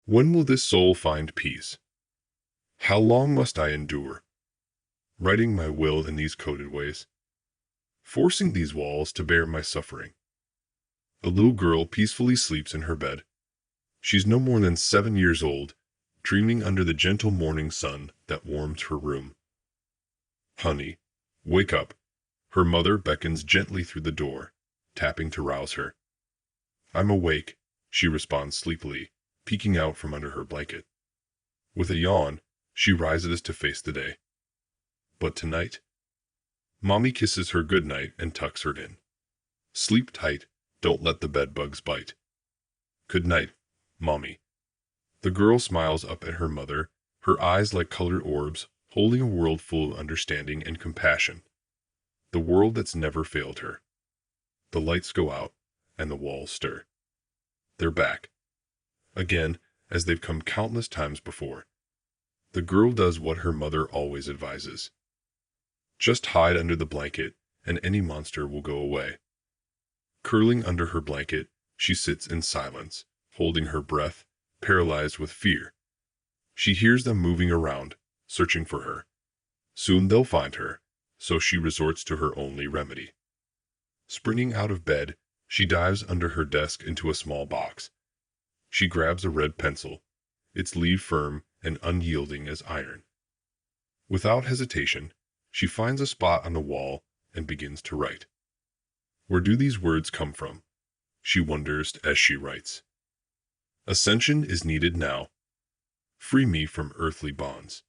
When will this soul find peace? How long must I endure, writing my will in these coded ways, forcing these walls to bear my suffering? A little girl peacefully sleeps in her bed. She's no more than 7 years old, dreaming under the gentle morning sun that warms her room. Honey, wake up. Her mother beckons gently through the door, tapping to rouse her. I'm awake, she responds sleepily, peeking out from under her blanket. With a yawn, she rises to face the day. But tonight, Mommy kisses her goodnight and tucks her in. Sleep tight, don't let the bed bugs bite. Good night, Mommy. The girl smiles up at her mother, her eyes like colored orbs, holding a world full of understanding and compassion. The world that's never failed her. The lights go out, and the walls stir. They're back. Again, as they've come countless times before. The girl does what her mother always advises. Just hide under the blanket, and any monster will go away. Curling under her blanket, she sits in silence, holding her breath, paralyzed with fear. She hears them moving around, searching for her. Soon they'll find her, so she resorts to her only remedy. Springing out of bed, she dives under her desk into a small box. She grabs a red pencil, its leaf firm and unyielding as iron. Without hesitation, she finds a spot on the wall and begins to write. Where do these words come from? She wonders as she writes. Ascension is needed now. Free me from earthly bonds.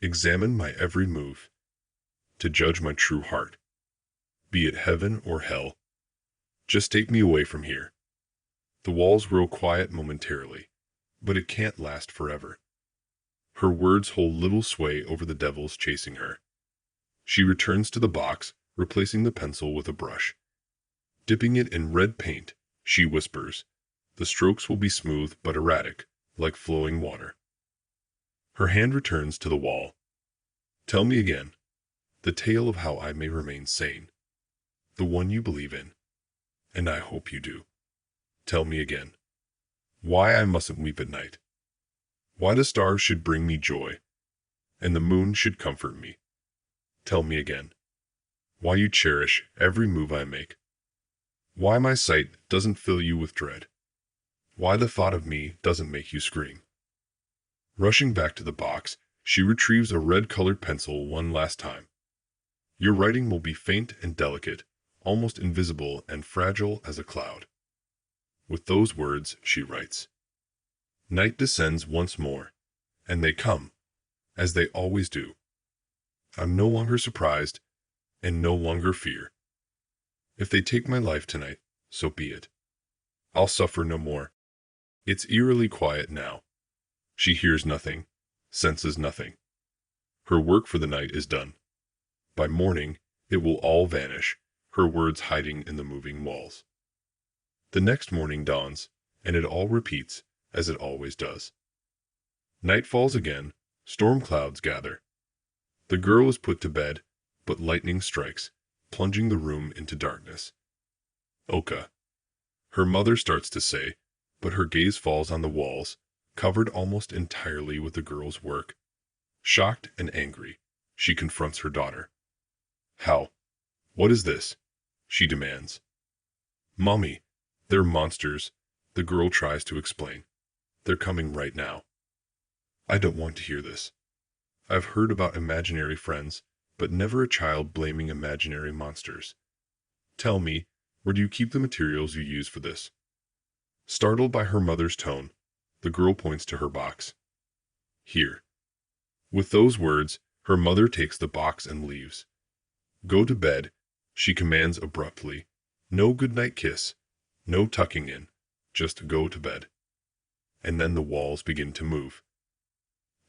Examine my every move, to judge my true heart. Be it heaven or hell, just take me away from here. The walls grow quiet momentarily, but it can't last forever. Her words hold little sway over the devils chasing her. She returns to the box, replacing the pencil with a brush. Dipping it in red paint, she whispers, the strokes will be smooth but erratic, like flowing water. Her hand returns to the wall. Tell me again, the tale of how I may remain sane. The one you believe in. And I hope you do. Tell me again. Why I mustn't weep at night. Why the stars should bring me joy, and the moon should comfort me. Tell me again. Why you cherish every move I make. Why my sight doesn't fill you with dread. Why the thought of me doesn't make you scream. Rushing back to the box, she retrieves a red-colored pencil one last time. Your writing will be faint and delicate, almost invisible and fragile as a cloud. With those words, she writes. Night descends once more, and they come, as they always do. I'm no longer surprised, and no longer fear. If they take my life tonight, so be it. I'll suffer no more. It's eerily quiet now. She hears nothing, senses nothing. Her work for the night is done. By morning, it will all vanish, her words hiding in the moving walls. The next morning dawns, and it all repeats, as it always does. Night falls again, storm clouds gather. The girl is put to bed, but lightning strikes, plunging the room into darkness. Oka. Her mother starts to say, but her gaze falls on the walls, covered almost entirely with the girl's work. Shocked and angry, she confronts her daughter. How? What is this? She demands. Mommy, they're monsters, the girl tries to explain. They're coming right now. I don't want to hear this. I've heard about imaginary friends, but never a child blaming imaginary monsters. Tell me, where do you keep the materials you use for this? Startled by her mother's tone, the girl points to her box. Here. With those words, her mother takes the box and leaves. Go to bed, she commands abruptly. No goodnight kiss, no tucking in, just go to bed. And then the walls begin to move.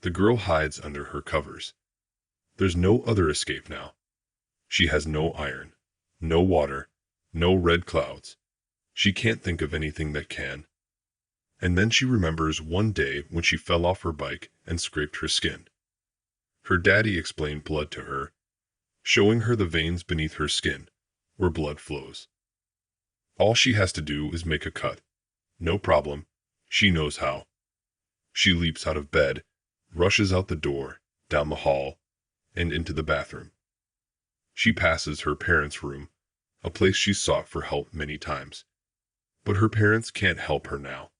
The girl hides under her covers. There's no other escape now. She has no iron, no water, no red clouds. She can't think of anything that can. And then she remembers one day when she fell off her bike and scraped her skin. Her daddy explained blood to her, showing her the veins beneath her skin, where blood flows. All she has to do is make a cut. No problem. She knows how. She leaps out of bed, rushes out the door, down the hall, and into the bathroom. She passes her parents' room, a place she sought for help many times. But her parents can't help her now.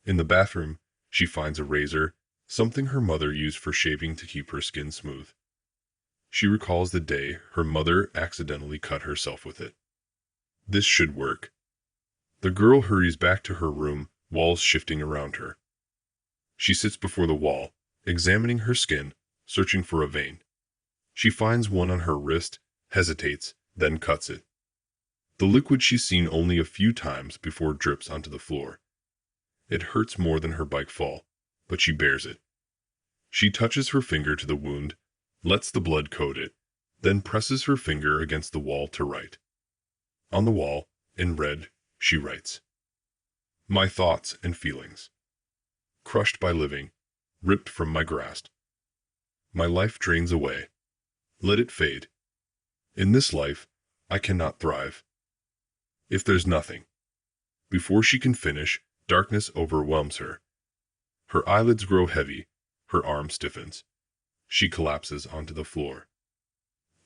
In the bathroom, she finds a razor, something her mother used for shaving to keep her skin smooth. She recalls the day her mother accidentally cut herself with it. This should work. The girl hurries back to her room, walls shifting around her. She sits before the wall, examining her skin, searching for a vein. She finds one on her wrist, hesitates, then cuts it. The liquid she's seen only a few times before drips onto the floor. It hurts more than her bike fall, but she bears it. She touches her finger to the wound, lets the blood coat it, then presses her finger against the wall to write. On the wall, in red, she writes, "My thoughts and feelings. Crushed by living, ripped from my grasp. My life drains away. Let it fade. In this life, I cannot thrive. If there's nothing." Before she can finish, darkness overwhelms her. Her eyelids grow heavy, her arm stiffens. She collapses onto the floor.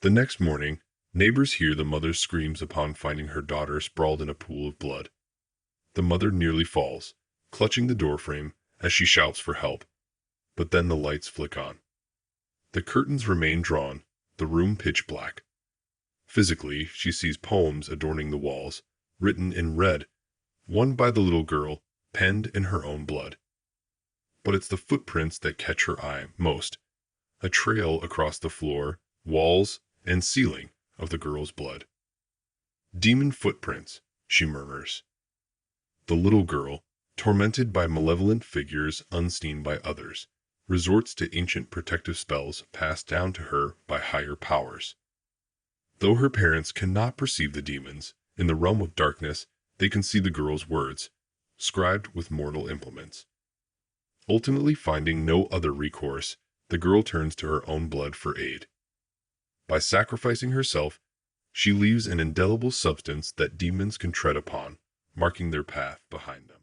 The next morning, neighbors hear the mother's screams upon finding her daughter sprawled in a pool of blood. The mother nearly falls, clutching the doorframe as she shouts for help. But then the lights flick on. The curtains remain drawn, the room pitch black. Physically, she sees poems adorning the walls, written in red, one by the little girl, penned in her own blood. But it's the footprints that catch her eye most, a trail across the floor, walls, and ceiling of the girl's blood. "Demon footprints," she murmurs. The little girl, tormented by malevolent figures unseen by others, resorts to ancient protective spells passed down to her by higher powers. Though her parents cannot perceive the demons, in the realm of darkness, they can see the girl's words, scribed with mortal implements. Ultimately finding no other recourse, the girl turns to her own blood for aid. By sacrificing herself, she leaves an indelible substance that demons can tread upon, marking their path behind them.